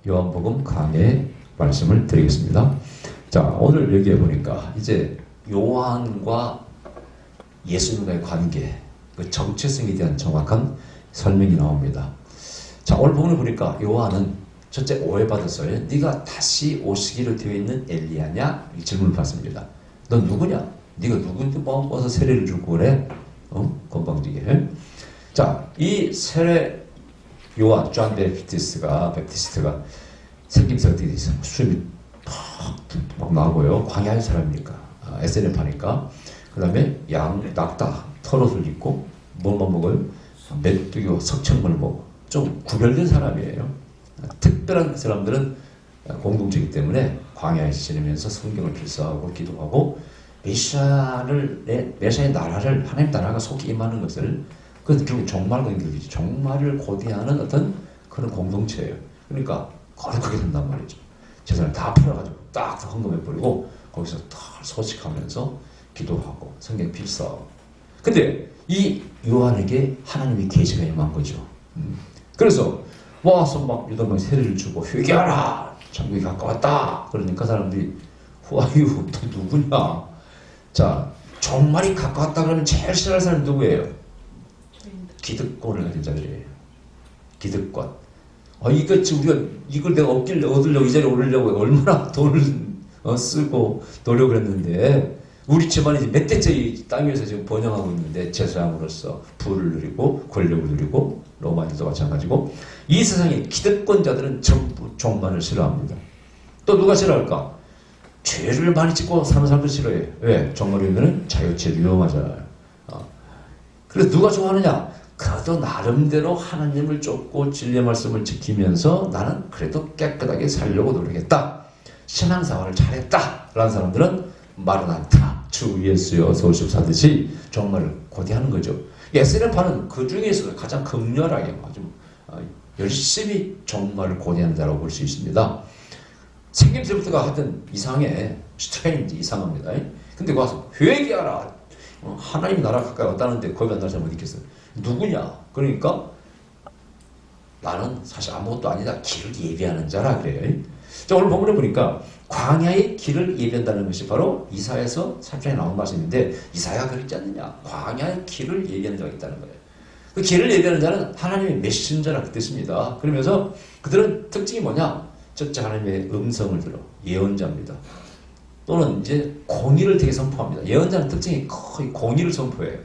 요한복음 강해 말씀을 드리겠습니다. 자, 오늘 여기에 보니까 이제 요한과 예수님과의 관계, 그 정체성에 대한 정확한 설명이 나옵니다. 자, 오늘 본문을 보니까 요한은 첫째 오해받았어요. 네가 다시 오시기로 되어 있는 엘리야냐? 이 질문을 받습니다. 넌 누구냐? 네가 누군데 뭐 와서 세례를 주고 그래? 건방지게. 자, 이 세례 요한, 존 베프티스트가 생김새 어떻게 돼 있어요? 수염이 막 나고요. 광야의 사람이니까. SNF 하니까. 그 다음에 낙타, 털옷을 입고, 뭘만 먹어요? 메뚜기와 석청을 먹어. 좀 구별된 사람이에요. 특별한 사람들은 공동체이기 때문에 광야에 지내면서 성경을 필사하고 기도하고, 메시아의 나라를, 하나님 나라가 속히 임하는 것을, 그건 결국 종말과 연결되지. 종말을 고대하는 어떤 그런 공동체예요. 그러니까 거룩하게 된단 말이죠. 재산을 다 팔아가지고 딱 헌금해버리고 거기서 다 소식하면서 기도하고 성경 필사하고. 근데 이 요한에게 하나님의 계시가 임한 거죠. 그래서 와서 막 유다만 세례를 주고 회개하라! 천국이 가까웠다! 그러니까 사람들이 후아유, 또 누구냐? 자, 종말이 가까웠다 그러면 제일 싫어할 사람이 누구예요? 기득권을 가진 자들이에요. 기득권. 이걸 내가 얻으려고 이 자리에 오르려고 얼마나 돈을 쓰고 노력을 했는데, 우리 집안이 이제 몇 대째 이 땅 위에서 지금 번영하고 있는데, 제사장으로서 부를 누리고 권력을 누리고, 로마인도 마찬가지고, 이 세상의 기득권자들은 전부 종말을 싫어합니다. 또 누가 싫어할까? 죄를 많이 짓고 사는 사람도 싫어해요. 왜? 종말이 오면 자유체 위험하잖아요. 그래서 누가 좋아하느냐? 그래도 나름대로 하나님을 쫓고 진리의 말씀을 지키면서 나는 그래도 깨끗하게 살려고 노력했다. 신앙생활을 잘했다. 라는 사람들은 마르나타, 주 예수여 어서 오십사 하듯이 종말을 고대하는 거죠. SNF는 그 중에서 가장 극렬하게 아주 열심히 종말을 고대하는 자라고 볼 수 있습니다. 생김새부터가 하여튼 이상해. 스트레인지 이상합니다. 근데 와서 회개하라. 하나님 나라 가까이 왔다는데 거기 안 날 사람 어디 있겠어요? 누구냐? 그러니까 나는 사실 아무것도 아니다. 길을 예비하는 자라 그래요. 자, 오늘 본문에 보니까 광야의 길을 예비한다는 것이 바로 이사야에서 3장에 나온 말씀인데, 이사야가 그랬지 않느냐? 광야의 길을 예비하는 자가 있다는 거예요. 그 길을 예비하는 자는 하나님의 메신저라는 뜻입니다. 그러면서 그들은 특징이 뭐냐? 첫째, 하나님의 음성을 들어 예언자입니다. 또는 이제 공의를 되게 선포합니다. 예언자는 특징이 거의 공의를 선포해요.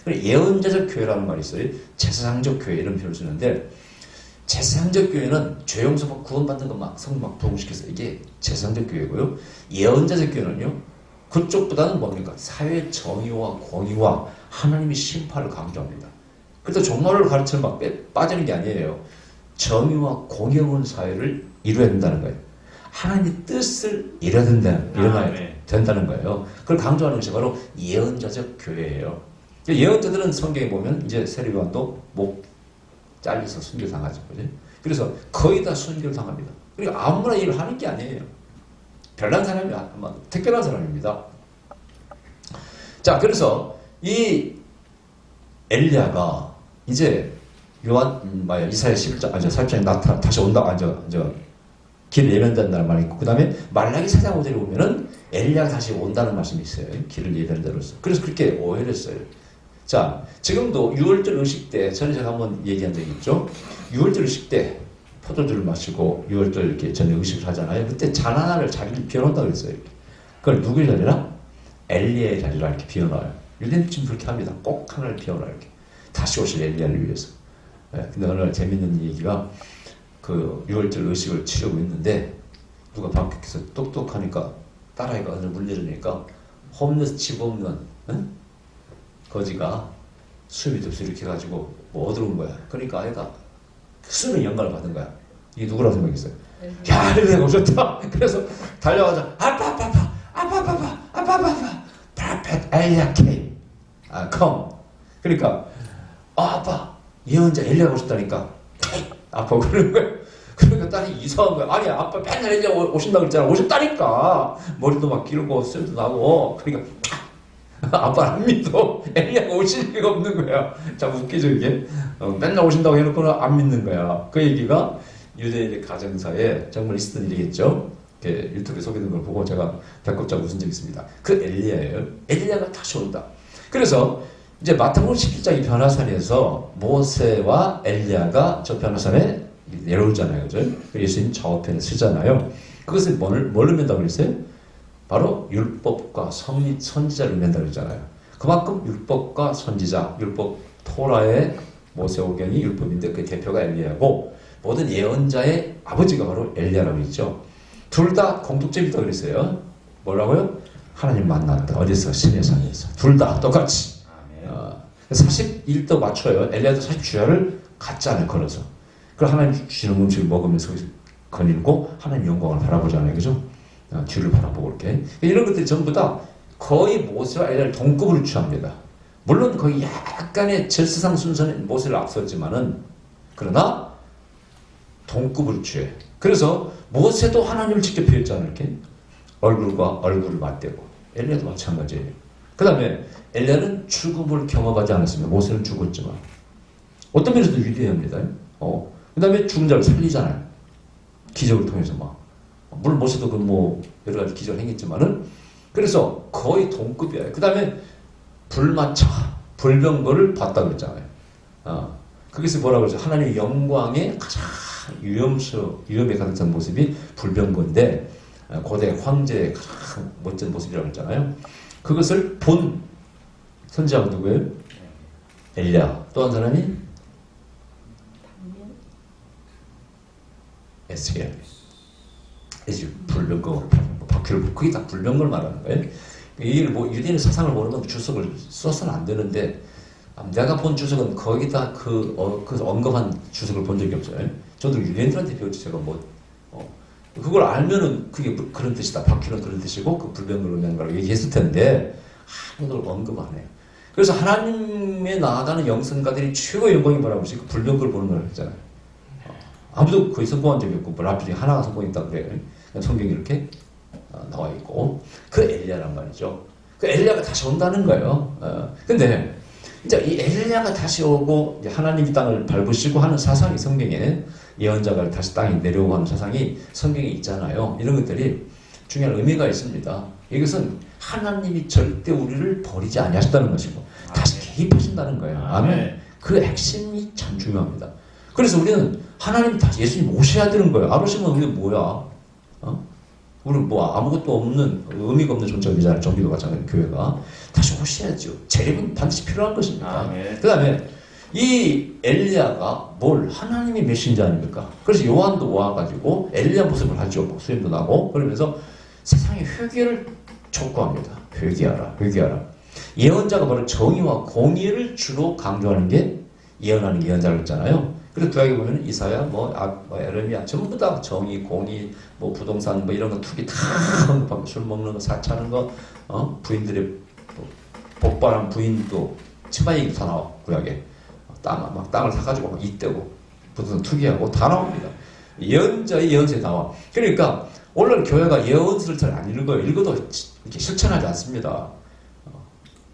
예언자적 교회라는 말이 있어요. 제사장적 교회 이런 표현을 쓰는데, 제사장적 교회는 죄 용서받고 구원받는 거 막 성령 막 부흥시켜서 이게 제사장적 교회고요. 예언자적 교회는요, 그쪽보다는 뭡니까? 사회 정의와 공의와 하나님의 심판을 강조합니다. 그래서 종말을 가르치는 막 빠지는 게 아니에요. 정의와 공의 없는 사회를 이루어야 된다는 거예요. 하나님의 뜻을 이뤄야 된다는 거예요. 그걸 강조하는 것이 바로 예언자적 교회예요. 예언자들은 성경에 보면 이제 세례 요한도 목 잘려서 순교를 당하죠. 그죠? 그래서 거의 다 순교를 당합니다. 그러니까 아무나 일을 하는 게 아니에요. 별난 사람이 아마 특별한 사람입니다. 자, 그래서 이 엘리야가 이제 이사야 4장에 다시 온다. 길을 예비한다는 말이 있고, 그 다음에 말라기 4장 5절에 보면은 엘리야가 다시 온다는 말씀이 있어요. 길을 예비하는 자로서. 그래서 그렇게 오해를 했어요. 자, 지금도 6월절 의식 때, 전에 제가 한번 얘기한 적이 있죠. 6월절 의식 때 포도주를 마시고 6월절 이렇게 전에 의식을 하잖아요. 그때 자나를 자기를 비워놓는다고 그랬어요. 그걸 누구의 자리라? 엘리야의 자리라 이렇게 비워놔요. 유대인들 지금 그렇게 합니다. 꼭 하나를 비워놔요. 이렇게. 다시 오실 엘리야를 위해서. 근데 어느 날 재밌는 얘기가, 그 6월절 의식을 치르고 있는데 누가 밖에서 똑똑하니까 딸아이가 어느 물려주니까 홈레스 집 없는 거지가 수염이 덥수 이렇게 해가지고 뭐 얻어온 거야. 그러니까 아이가 수는 영감을 받은 거야. 이게 누구라고 생각했어요? 야, 엘리야가 오셨다. 그래서 달려가서 아빠 프라펫 엘리야 케임 컴. 그러니까 아빠 예언자 엘리야가 오셨다니까 아빠 그러는 거야. 그러니까 딸이 이상한 거야. 아니, 아빠 맨날 엘리야 오신다고 그랬잖아. 오셨다니까. 머리도 막 길고 쇠도 나고. 그러니까 아빠는 안 믿어. 엘리야가 오실 리가 없는 거야. 참 웃기죠 이게. 맨날 오신다고 해놓고는 안 믿는 거야. 그 얘기가 유대인의 가정사에 정말 있었던 일이겠죠. 유튜브에 소개된 걸 보고 제가 배꼽 웃은 적이 있습니다. 그 엘리야예요. 엘리야가 다시 온다. 그래서 이제 마태복음 11장 이 변화산에서 모세와 엘리야가 저 변화산에 내려오잖아요. 그죠? 예수님 좌우편에 쓰잖아요. 그것을 뭘 의미한다고 그랬어요? 바로 율법과 선지자를 의미한다고 그랬잖아요. 그만큼 율법과 선지자, 율법 토라의 모세오경이 율법인데 그 대표가 엘리야고 모든 예언자의 아버지가 바로 엘리야라고 했죠. 둘 다 공통점이다 그랬어요. 뭐라고요? 하나님 만난다. 어디서? 시내산에서. 둘 다 똑같이. 41도 맞춰요. 엘리야도 사실 주야를 갔잖아요. 걸어서. 그럼 하나님 주시는 음식을 먹으면서 거닐고 하나님 영광을 바라보잖아요. 그죠? 뒤를 바라보고 이렇게. 이런 것들이 전부 다 거의 모세와 엘리야를 동급으로 취합니다. 물론 거의 약간의 절세상 순서는 모세를 앞섰지만은 그러나 동급으로 취해. 그래서 모세도 하나님을 직접 뵈었잖아요. 이렇게 얼굴과 얼굴을 맞대고 엘리야도 마찬가지예요. 그 다음에 엘리야는 죽음을 경험하지 않았습니다. 모세는 죽었지만 어떤 면에서도 위대합니다. 그 다음에 죽은 자를 살리잖아요. 기적을 통해서 물론 모세도 여러 가지 기적을 행했지만은 그래서 거의 동급이에요. 그 다음에 불마차, 불병거를 봤다고 그랬잖아요. 거기서 뭐라고 그러죠? 하나님의 영광의 가장 위험에 가득 찬 모습이 불병거인데 고대 황제의 가장 멋진 모습이라고 했잖아요. 그것을 본 선지자가 누구예요? 엘리야. 또 한 사람이 에스겔. 불병거, 바퀴를 그게 다 불병거를 말하는 거예요. 이걸 유대인 사상을 모르면 주석을 써서는 안 되는데 내가 본 주석은 거기다 그 언급한 주석을 본 적이 없어요. 저도 유대인들한테 배웠지 제가 그걸 알면은 그게 그런 뜻이다. 바퀴는 그런 뜻이고 그 불병거를 의미하는 거라고 얘기했을 텐데 아무도 언급 안 해요. 그래서 하나님에 나아가는 영성가들이 최고의 영광이 뭐라고 하지? 그 불병거를 보는 거라고 했잖아요. 아무도 거의 성공한 적이 없고 라피 중에 하나가 성공했다 그래요. 성경이 이렇게 나와 있고 그 엘리야란 말이죠. 그 엘리야가 다시 온다는 거예요. 근데 이제 이 엘리야가 다시 오고 이제 하나님이 땅을 밟으시고 하는 사상이 성경에 예언자가 다시 땅에 내려오고 하는 사상이 성경에 있잖아요. 이런 것들이 중요한 의미가 있습니다. 이것은 하나님이 절대 우리를 버리지 아니하셨다는 것이고 다시 개입하신다는 거예요. 아멘. 그 핵심이 참 중요합니다. 그래서 우리는 하나님 다시 예수님 오셔야 되는 거예요. 안 오시면 우리는 뭐야? 우리는 아무것도 없는 의미가 없는 존재이잖아요. 정기도 마찬가지로 교회가 다시 오셔야죠. 재림은 반드시 필요한 것입니다. 그 다음에 이 엘리야가 하나님의 메신저 아닙니까? 그래서 요한도 와가지고 엘리야 모습을 하죠. 수염도 나고 그러면서 세상의 회개를 촉구합니다. 회개하라. 예언자가 바로 정의와 공의를 주로 강조하는 게 예언하는 예언자라고 했잖아요. 그래서 구약에 보면 이사야, 에레미야 전부 다 정의, 공의, 부동산 이런 거 투기 다 언급하고 술 먹는 거, 사차는 거, 부인들의 복발한 부인도 치마 얘기 다 나와 구약에 땅을 사가지고 이떼고 부동산 투기하고 다 나옵니다. 예언자의 예언서에 나와. 그러니까 오늘 교회가 예언서를 잘 안 읽어요. 읽어도 이렇게 실천하지 않습니다.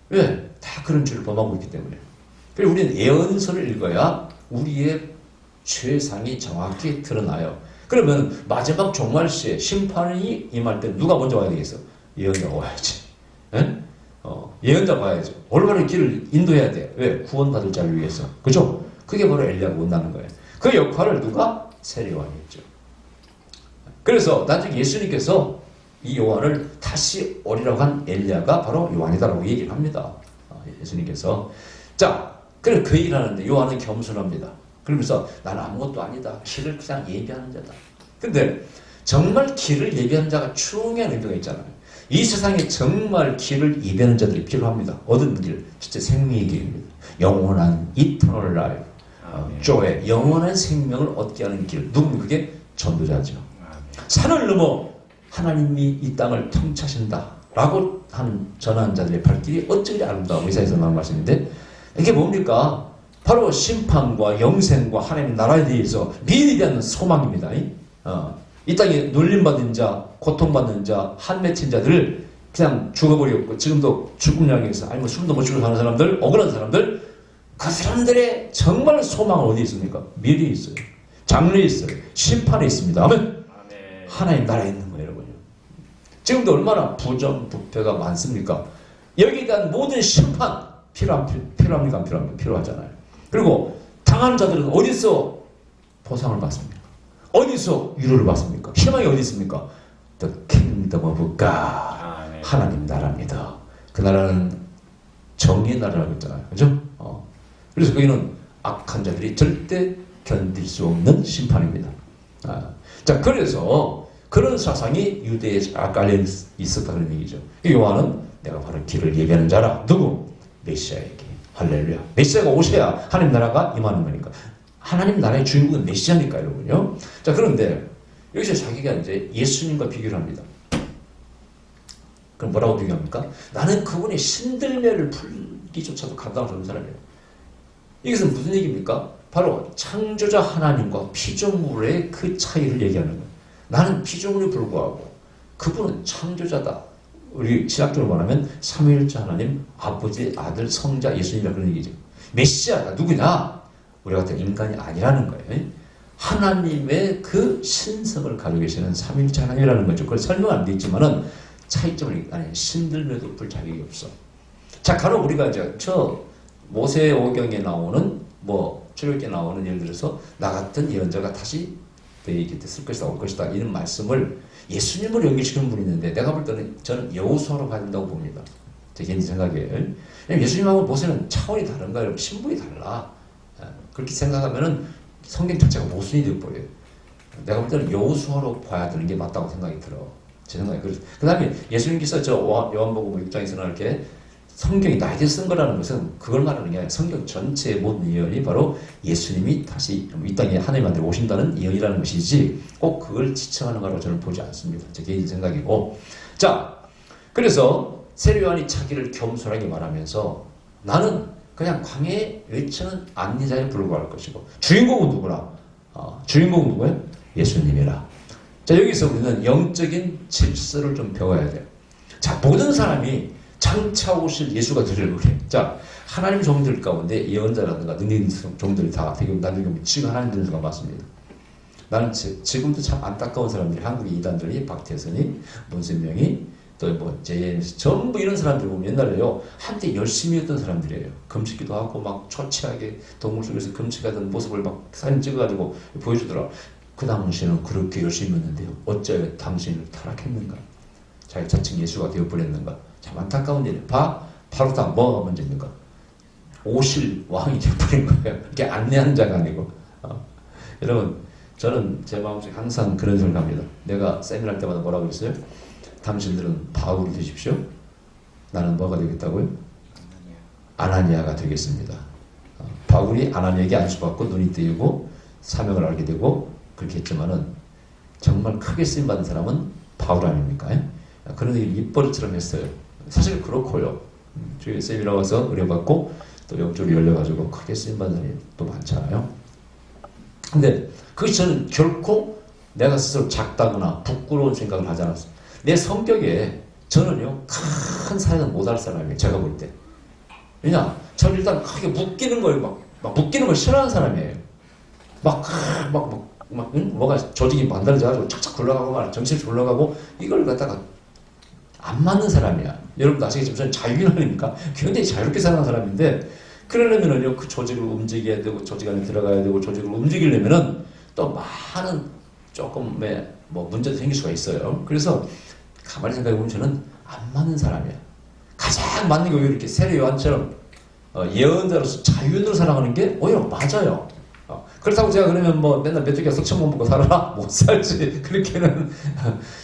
왜? 다 그런 죄를 범하고 있기 때문에. 그리고 우리는 예언서를 읽어야 우리의 죄상이 정확히 드러나요. 그러면 마지막 종말 시에 심판이 임할 때 누가 먼저 와야 되겠어? 예언자가 와야지. 예언자가 와야죠. 올바른 길을 인도해야 돼. 왜? 구원받을 자를 위해서. 그죠? 그게 바로 엘리야가 온다는 거예요. 그 역할을 누가? 세례요한이 했죠. 그래서 나중에 예수님께서 이 요한을 다시 오리라고 한 엘리야가 바로 요한이다라고 얘기를 합니다. 예수님께서. 자, 그래 그 얘기를 하는데 요한은 겸손합니다. 그러면서 나는 아무것도 아니다. 길을 그냥 예비하는 자다. 근데 정말 길을 예비하는 자가 중요한 의미가 있잖아요. 이 세상에 정말 길을 예비하는 자들이 필요합니다. 어떤 길? 진짜 생명의 길입니다. 영원한 eternal life. 조의 영원한 생명을 얻게 하는 길. 누구면 그게 전도자죠. 산을 넘어 하나님이 이 땅을 통치하신다 라고 하는 전하는 자들의 발길이 어찌 아름다워. 이사야에서 나온 말씀인데 이게 뭡니까? 바로 심판과 영생과 하나님의 나라에 대해서 미래에 대한 소망입니다. 이 땅에 놀림받은 자, 고통받는 자, 한맺힌 자들을 그냥 죽어버렸고 지금도 죽음 향해서 아니면 숨도 못 쉬고 사는 사람들, 억울한 사람들 그 사람들의 정말 소망은 어디에 있습니까? 미래에 있어요. 장래에 있어요. 심판에 있습니다. 아멘. 아멘. 하나님 나라에 있는 거예요, 여러분요. 지금도 얼마나 부정부패가 많습니까? 여기에 대한 모든 심판 필요합니까? 안 필요합니까? 필요하잖아요. 그리고 당하는 자들은 어디서 보상을 받습니까? 어디서 위로를 받습니까? 희망이 어디 있습니까? The kingdom of God. 아멘. 하나님 나라입니다. 그 나라는 정의의 나라라고 했잖아요. 그죠? 그래서 거기는 악한 자들이 절대 견딜 수 없는 심판입니다. 자, 그래서 그런 사상이 유대에 깔려 있었다는 얘기죠. 요한은 내가 바로 길을 예비하는 자라. 누구? 메시아에게. 할렐루야. 메시아가 오셔야 하나님 나라가 임하는 거니까. 하나님 나라의 주인공은 메시아니까, 여러분요. 자, 그런데 여기서 자기가 이제 예수님과 비교를 합니다. 그럼 뭐라고 비교합니까? 나는 그분의 신들매를 풀기조차도 감당할 수 없는 사람이에요. 이것은 무슨 얘기입니까? 바로 창조자 하나님과 피조물의 그 차이를 얘기하는 거예요. 나는 피조물에 불과하고 그분은 창조자다. 우리 신학적으로 말하면 삼위일체 하나님, 아버지, 아들, 성자, 예수님이라 그런 얘기죠. 메시아가 누구냐? 우리 같은 인간이 아니라는 거예요. 하나님의 그 신성을 가지고 계시는 삼위일체 하나님이라는 거죠. 그걸 설명 안 돼 있지만은 차이점을, 아니, 신들매도 풀 자격이 없어. 자, 간혹 우리가 이제 모세오경에 나오는 출애굽기에 나오는 예를 들어서 나 같은 예언자가 다시 너희 곁에 쓸 것이다, 올 것이다, 이런 말씀을 예수님으로 연결시키는 분이 있는데 내가 볼 때는 저는 여호수아로 가야 된다고 봅니다. 제 개인 생각에. 왜냐면 예수님하고 모세는 차원이 다른 거예요. 신분이 달라. 그렇게 생각하면은 성경 자체가 모순이 되어버려요. 내가 볼 때는 여호수아로 봐야 되는 게 맞다고 생각이 들어. 제 생각에. 그 다음에 예수님께서 요한복음 6장에서는 이렇게 성경이 나에게 쓴 거라는 것은 그걸 말하는 게 아니라 성경 전체의 모든 예언이 바로 예수님이 다시 이 땅에 하나님한테 오신다는 예언이라는 것이지 꼭 그걸 지칭하는 거라고 저는 보지 않습니다. 제 개인 생각이고. 자, 그래서 세례요한이 자기를 겸손하게 말하면서 나는 그냥 광야에 외치는 안내자에 불과할 것이고 주인공은 누구나? 주인공은 누구예요? 예수님이라. 자, 여기서 우리는 영적인 질서를 좀 배워야 돼요. 자, 모든 사람이 장차 오실 예수가 되려고 그래. 자, 하나님 종들 가운데 예언자라든가 능력 있는 종들이 다 어떻게 보면 나중에 지금 하나님 되는 수가 많습니다. 나는 지금도 참 안타까운 사람들이 한국의 이단들이 박태선이, 문선명이, 또 JMC 전부 이런 사람들 보면 옛날에요 한때 열심히 했던 사람들이에요. 금식기도 하고 막 초췌하게 동물 속에서 금식하던 모습을 막 사진 찍어가지고 보여주더라. 그 당시에는 그렇게 열심히 했는데요. 어째 당신을 타락했는가? 자기 자칭 예수가 되어버렸는가? 참 안타까운 일이에요. 바로 다 뭐가 문제입니까? 오실 왕이 되어버린 거예요. 그게 안내한 자가 아니고. 여러분, 저는 제 마음속에 항상 그런 생각합니다. 내가 세미나할 때마다 뭐라고 했어요? 당신들은 바울이 되십시오. 나는 뭐가 되겠다고요? 아나니아가 되겠습니다. 바울이 아나니아에게 안수받고 눈이 뜨이고 사명을 알게 되고 그렇게 했지만은 정말 크게 쓰임받은 사람은 바울 아닙니까? 그런 얘기를 입버릇처럼 했어요. 사실 그렇고요. 저희 세미나 와서 의뢰받고 또 영적으로 열려가지고 크게 쓰임받는 사람이 또 많잖아요. 근데 그것이 저는 결코 내가 스스로 작다거나 부끄러운 생각을 하지 않았어요. 내 성격에 저는요 큰 사회는 못할 사람이에요. 제가 볼 때. 왜냐? 저는 일단 크게 묶이는 걸 막 묶이는 걸 싫어하는 사람이에요. 뭐가 조직이 만들어져가지고 착착 굴러가고 막 정신이 굴러가고 이걸 갖다가 안 맞는 사람이야. 여러분도 아시겠지만 저는 자유인이니까 굉장히 자유롭게 사는 사람인데 그러려면은요 그 조직을 움직여야 되고 조직 안에 들어가야 되고 조직을 움직이려면은 또 많은 조금의 문제도 생길 수가 있어요. 그래서 가만히 생각해보면 저는 안 맞는 사람이야. 가장 맞는 게 오히려 이렇게 세례 요한처럼 예언자로서 자유인으로 살아가는 게 오히려 맞아요. 그렇다고 제가 그러면 맨날 메뚜기가 석천만 먹고 살아라? 못 살지. 그렇게는.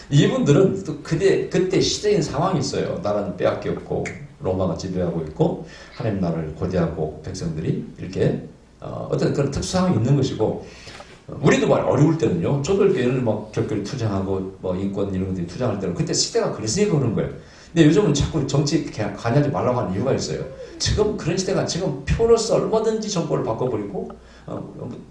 이분들은 또 그때 시대인 상황이 있어요. 나라는 빼앗겼고, 로마가 지배하고 있고, 하나님 나라를 고대하고 백성들이 이렇게, 어떤 그런 특수 상황이 있는 것이고, 우리도 어려울 때는요, 저도 이렇게 격결 투쟁하고, 인권 이런 것들이 투쟁할 때는 그때 시대가 그랬으니까 그런 거예요. 근데 요즘은 자꾸 정치 관여하지 말라고 하는 이유가 있어요. 지금 그런 시대가 지금 표로서 얼마든지 정권을 바꿔버리고,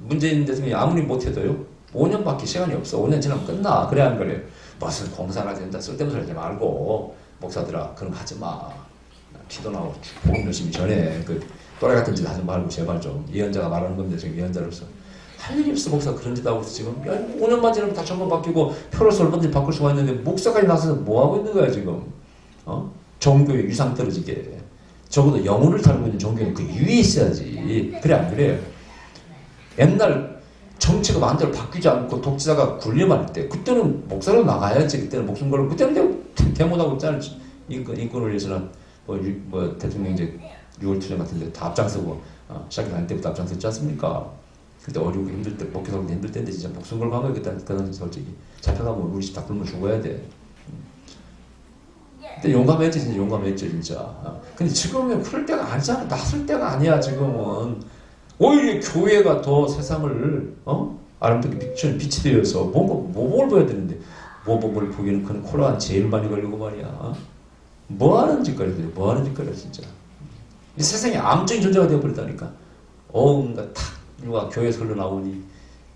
문재인 대통령이 아무리 못해도요 5년밖에 시간이 없어. 5년 지나면 끝나. 그래야 하는 거래요. 무슨 공사가 된다 쓸데없는 소리 하지 말고 목사들아 그런 거 하지 마. 기도나 하고 복음 열심히 전해. 그 또래 같은 짓 하지 말고 제발 좀. 예언자가 말하는 건데 지금 예언자로서 할 일이 없어. 목사 그런 짓 하고 있어 지금. 야, 5년만 지나면 다 전부 바뀌고 표로서 얼마든지 바꿀 수가 있는데 목사까지 나서서 뭐 하고 있는 거야 지금? 종교의 위상 떨어지게. 적어도 영혼을 다루고 있는 종교는 그 위에 있어야지. 그래 안 그래요? 옛날 정치가 마음대로 바뀌지 않고 독재자가 군림할 때 그때는 목사로 나가야지. 그때는 목숨 걸고 그때는 데모하고 있잖아. 인권을 위해서는 뭐 대통령 이제 6월 투쟁 같은데 다 앞장서고 시작할 때부터 앞장섰지 않습니까? 그때 어려우고 힘들 때 목회하고 힘들 때인데 진짜 목숨 걸고 한 거야. 그때는 솔직히 잡혀가면 우리 집 다 굶어 죽어야 돼. 근데 용감했지 진짜. 용감했죠 진짜. 근데 지금은 그럴 때가 아니잖아. 나설 때가 아니야 지금은. 오히려 교회가 더 세상을 아름답게 비추는 빛이 되어서 뭘 보여야 되는데 뭘 보기에는 그런 코로나 제일 많이 걸리고 말이야. 뭐하는 짓거리야. 뭐하는 짓거리야 진짜. 이 세상에 암적인 존재가 되어버렸다니까. 온갖 탁누가 교회에서 흘러나오니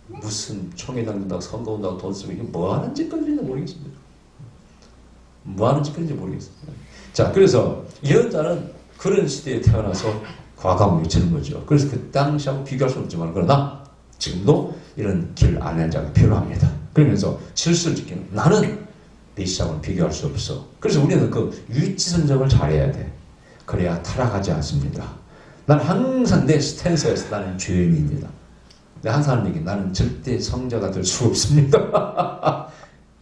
무슨 총회 당긴다고 선거 온다고 돈 쓰고 이게 뭐하는 짓거리인지 모르겠습니다. 뭐하는 짓거리인지 모르겠습니다. 자, 그래서 예언자는 그런 시대에 태어나서 과감을 외치는 거죠. 그래서 그 당시하고 비교할 수 없지만 그러나 지금도 이런 길을 안내는 자가 필요합니다. 그러면서 질서를 지키는 나는 메시아와는 비교할 수 없어. 그래서 우리는 그 위치 선정을 잘해야 돼. 그래야 타락하지 않습니다. 난 항상 내 스탠스에서 나는 죄인입니다. 내가 항상 하는 얘기 나는 절대 성자가 될 수 없습니다.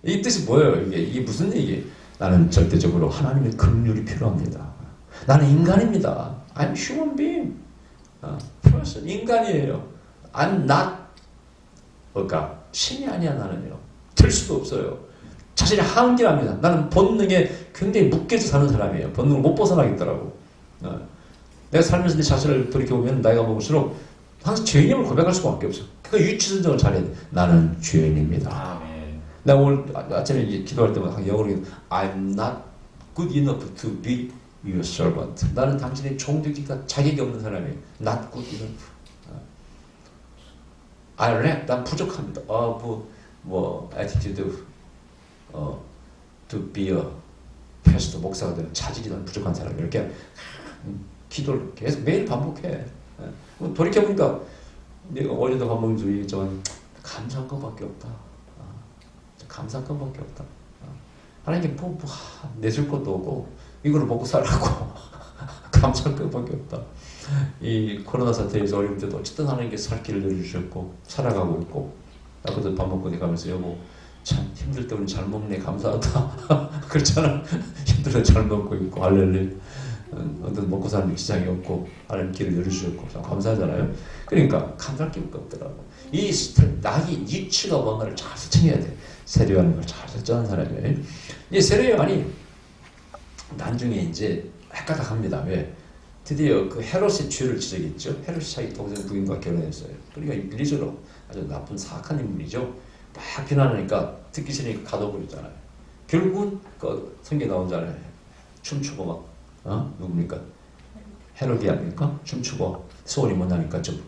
이 뜻이 뭐예요? 이게 무슨 얘기예요? 나는 절대적으로 하나님의 긍휼이 필요합니다. 나는 인간입니다. I'm human being. person. 인간이에요. I'm not. 그러니까 신이 아니야 나는요. 될 수도 없어요. 자신이 한계랍니다. 나는 본능에 굉장히 묶여서 사는 사람이에요. 본능을 못 벗어나겠더라고. 내가 살면서 내 자신을 돌이켜보면 나이가 먹을수록 항상 죄인임을 고백할 수밖에 없어. 그 위치 선정을 잘해야 돼. 나는 죄인입니다. 내가 오늘 아침에 기도할 때마다 영어로 I'm not good enough to be your servant. 나는 당신의 종되기가 자격이 없는 사람이에요. Not good enough. I lack. 난 부족합니다. attitude to be a pastor, 목사가 되는 자질이 난 부족한 사람. 이렇게 기도를 계속 매일 반복해. 돌이켜보니까 내가 어제도 밥 먹는 중에 얘기했지만 감사한 것밖에 없다. 감사한 것밖에 없다. 하나님께 내줄 것도 없고 이걸로 먹고 살라고 감사할 것밖에 없다. 이 코로나 사태에서 어려울 때도 어쨌든 하나님께 살 길을 열어주셨고 살아가고 있고 나도 밥 먹고 가면서 여보 참 힘들 때 우리 잘 먹네 감사하다. 그렇잖아. 힘들어 잘 먹고 있고 할렐루야. 어떤 먹고 사는 시장이 없고 하나님 길을 열어주셨고 참 감사하잖아요. 그러니까 감사할 게 없더라고. 이 나의 위치가 뭔가를 잘 설정해야 돼. 세례요한을 잘 설정한 사람이에요. 이 세례요한이 나중에 이제 헷갈락합니다. 왜? 드디어 그 헤롯의 죄를 지적했죠. 헤롯이 자기 동생 부인과 결혼했어요. 그러니까 일리적으로 아주 나쁜 사악한 인물이죠. 막 비난하니까 듣기 싫으니까 가둬버렸잖아요. 결국은 그 성경에 나오잖아요. 춤추고 막 누굽니까? 헤롯이 아닙니까? 춤추고 소원이 못나니까 좀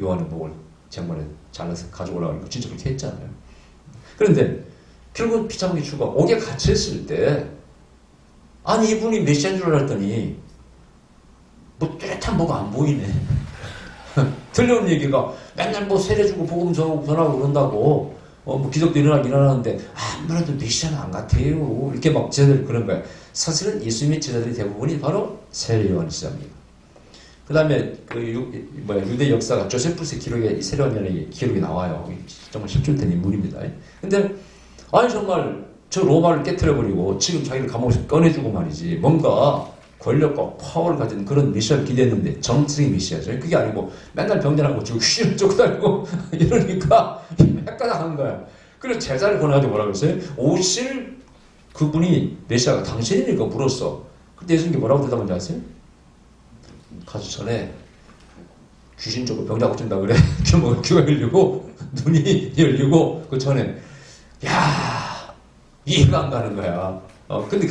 요한의 목을 정말에 잘라서 가져오라고 하니까 진짜 그렇게 했잖아요. 그런데 결국은 피자먹이 죽어 옥에 갇혔을 때 아니 이분이 메시아인 줄 알았더니 뭐 뚜렷한 뭐가 안 보이네. 들려온 얘기가 맨날 뭐 세례 주고 복음 전하고 그런다고 뭐 기적도 일어나긴 하는데 아무래도 메시아는 안 같아요. 이렇게 막 제자들이 그런 거예요. 사실은 예수님의 제자들이 대부분이 바로 세례 요한이십니다. 그 다음에 유대 역사가 조세푸스의 기록에 이 세례 요한의 기록이 나와요. 정말 실존된 인물입니다. 근데 아니 정말 저 로마를 깨트려버리고 지금 자기를 감옥에서 꺼내주고 말이지 뭔가 권력과 파워를 가진 그런 메시아를 기대했는데 정치적인 메시아죠. 그게 아니고 맨날 병전하고 지금 휘를 쫓고 다니고 이러니까 헷갈락한 거야. 그래서 제자를 보내가지고 뭐라고 했어요? 오실 그분이 메시아가 당신이니까 물었어. 그때 예수님이 뭐라고 대답한지 아세요? 가서 전에 귀신 쫓고 병자 고친다 그래. 귀가 열리고 눈이 열리고 그 전에 야 이해가 안 가는 거야. 근데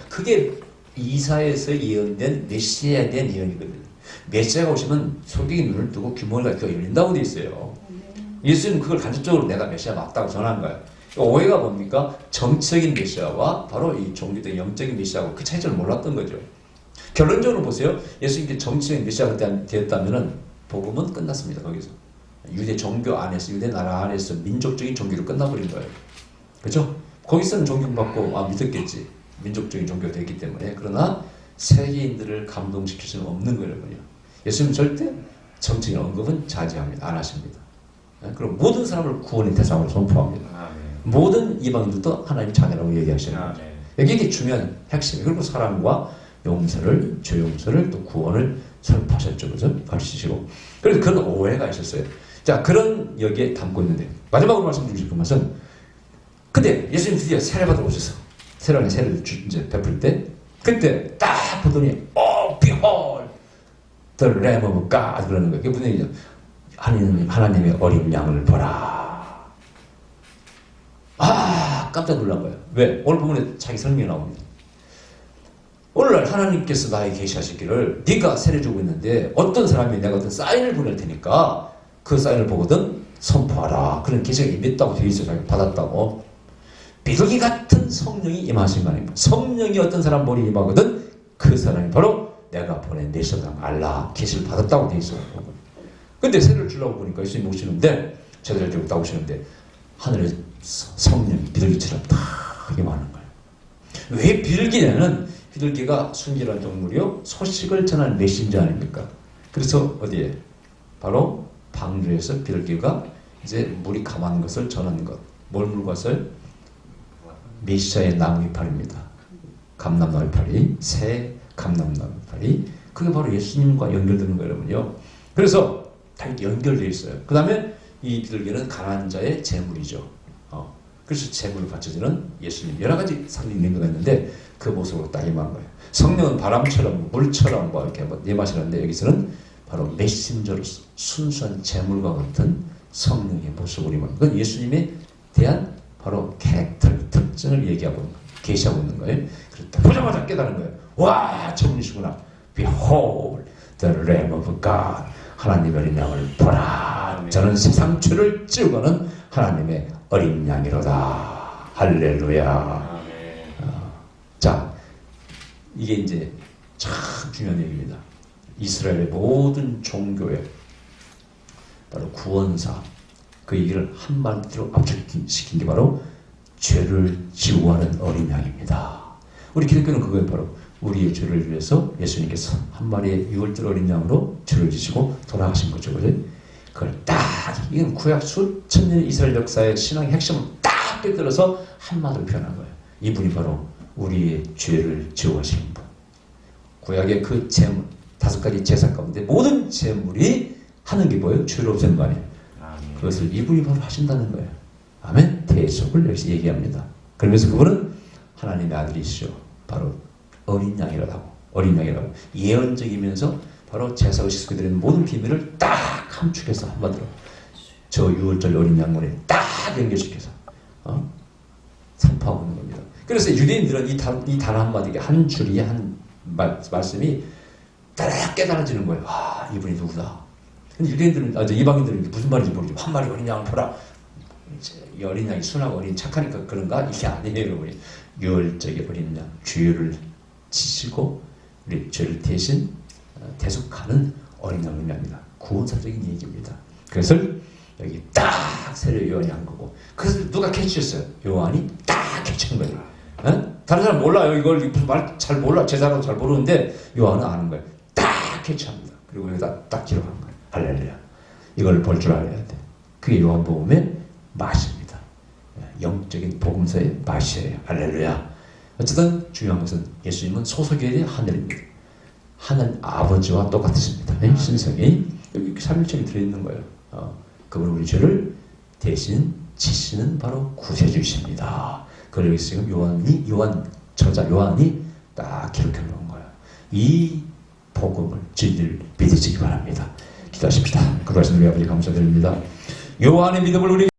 그게 이사에서 예언된 메시아에 대한 예언이거든요. 메시아가 오시면 소경이 눈을 뜨고 귀머리가 열린다고 돼 있어요. 예수는 그걸 간접적으로 내가 메시아 맞다고 전한 거예요. 오해가 뭡니까? 정치적인 메시아와 바로 이 종교적 영적인 메시아하고 그 차이점을 몰랐던 거죠. 결론적으로 보세요. 예수님께 정치적인 메시아가 되었다면 복음은 끝났습니다. 거기서. 유대 종교 안에서, 유대 나라 안에서 민족적인 종교로 끝나버린 거예요. 그죠? 거기서는 존경받고 믿었겠지. 민족적인 종교가 됐기 때문에. 그러나 세계인들을 감동시킬 수는 없는 거예요. 예수님은 절대 정치인 언급은 자제합니다. 안 하십니다. 그럼 모든 사람을 구원의 대상으로 선포합니다. 모든 이방인들도 하나님 자녀라고 얘기하시는 거죠. 이게 중요한 핵심이에요. 그리고 사랑과 용서를, 죄 용서를, 또 구원을 선포하셨죠. 그죠? 가르치시고. 그래서 그런 오해가 있었어요. 자, 그런 여기에 담고 있는데, 마지막으로 말씀드리고 싶은 것은, 근데 예수님 드디어 세례 받으러 오셔서, 세례를 이제 베풀 때, 그때 딱 보더니, behold, the Lamb of God, 그러는 거예요. 그게 무슨 얘기죠? 하나님의 어린 양을 보라. 깜짝 놀란 거예요. 왜? 오늘 부분에 자기 설명이 나옵니다. 오늘날 하나님께서 나에게 계시하시기를 네가 세례 주고 있는데 어떤 사람이 내가 어떤 사인을 보낼 테니까 그 사인을 보거든 선포하라. 그런 계시가 임했다고 되어 있어요. 자기가 받았다고. 비둘기 같은 성령이 임하신 거 아닙니까? 성령이 어떤 사람 머리에 임하거든 그 사람이 바로 내가 보낸 내 사람 알라. 계시를 받았다고 되어 있어요. 근데 세례를 주려고 보니까 예수님 오시는데 제대로 들고 딱 오시는데 하늘에 성령이 비둘기처럼 다 임하는 거예요. 왜 비둘기냐면 비둘기가 순결한 동물이요 소식을 전하는 메신저 아닙니까? 그래서 어디에? 바로 방주에서 비둘기가 이제 물이 감한 것을 전하는 것. 뭘 물고 왔어요? 메시아의 나무 이파리입니다. 감람나무 이파리, 새 감람나무 이파리. 그게 바로 예수님과 연결되는 거예요, 여러분요. 그래서 다 이렇게 연결되어 있어요. 그 다음에 이 비둘기는 가난한 자의 재물이죠. 그래서 재물을 바쳐주는 예수님. 여러 가지 상징 의미가 있는데 그 모습으로 딱 임한 거예요. 성령은 바람처럼 물처럼 이렇게 임하시는데 여기서는 바로 메신저로서 순수한 재물과 같은 성령의 모습으로 임한 거예요. 그건 예수님에 대한 바로 캐릭터, 특징을 얘기하고 있는 거예요. 계시하고 있는 거예요. 그래서 보자마자 깨달은 거예요. 와, 저분이시구나. Behold, the Lamb of God. 하나님의 어린 양을 보라. 저는 세상 죄를 지우고는 하나님의 어린 양이로다. 할렐루야. 자, 이게 이제 참 중요한 얘기입니다. 이스라엘의 모든 종교에 바로 구원사, 그 얘기를 한마디로 압축시킨 게 바로 죄를 지우하는 어린 양입니다. 우리 기독교는 그거예요. 바로 우리의 죄를 위해서 예수님께서 한 마리의 6월절 어린 양으로 죄를 지시고 돌아가신 거죠. 그죠? 그걸 딱, 이건 구약 수천 년 이스라엘 역사의 신앙의 핵심을 딱 꿰뚫어서 한마디로 표현한 거예요. 이분이 바로 우리의 죄를 지우하시는 분. 구약의 그 제물, 5가지 제사 가운데 모든 제물이 하는 게 뭐예요? 죄를 없애는 거 아니에요? 그것을 이분이 바로 하신다는 거예요. 아멘? 대속을 여기서 얘기합니다. 그러면서 그분은 하나님의 아들이시죠. 바로 어린 양이라고. 어린 양이라고. 예언적이면서 바로 제사의식 속에 들어있는 모든 비밀을 딱 함축해서 한마디로 저 6월절 어린 양문에 딱 연결시켜서 선포하고 있는 겁니다. 그래서 유대인들은 이 단 한마디에 한 줄이 한 말씀이 딱 깨달아지는 거예요. 와, 이분이 누구다. 근데 유대인들은, 이방인들은 무슨 말인지 모르죠. 한 마리 어린 양을 보라. 이 어린 양이 순하고 어린 착하니까 그런가? 이게 아니에요, 여러분이. 6월절의 어린 양, 죄를 지시고 우리 죄를 대신 대속하는 어린 양을 의미합니다. 구원사적인 얘기입니다. 그것을 여기 딱 세례 요한이 한 거고, 그것을 누가 캐치했어요? 요한이 딱 캐치한 거예요. 다른 사람 몰라요. 이걸 말 잘 몰라. 제자로 잘 모르는데 요한은 아는 거예요. 딱 캐치합니다. 그리고 여기다 딱 기록한 거예요. 할렐루야. 이걸 볼 줄 알아야 돼. 그게 요한복음의 맛입니다. 영적인 복음서의 맛이에요. 할렐루야. 어쨌든 중요한 것은 예수님은 소속이 하늘입니다. 하늘 아버지와 똑같으십니다. 신성이 여기 3일절이 들어있는 거예요. 그분 우리 죄를 대신 지시는 바로 구세주이십니다. 그걸 여기 지금 저자 요한이 딱 기록해 놓은 거예요. 이 복음을 진리를 믿으시기 바랍니다. 기도하십시다. 그 말씀 우리 아버지 감사드립니다. 요한의 믿음을 우리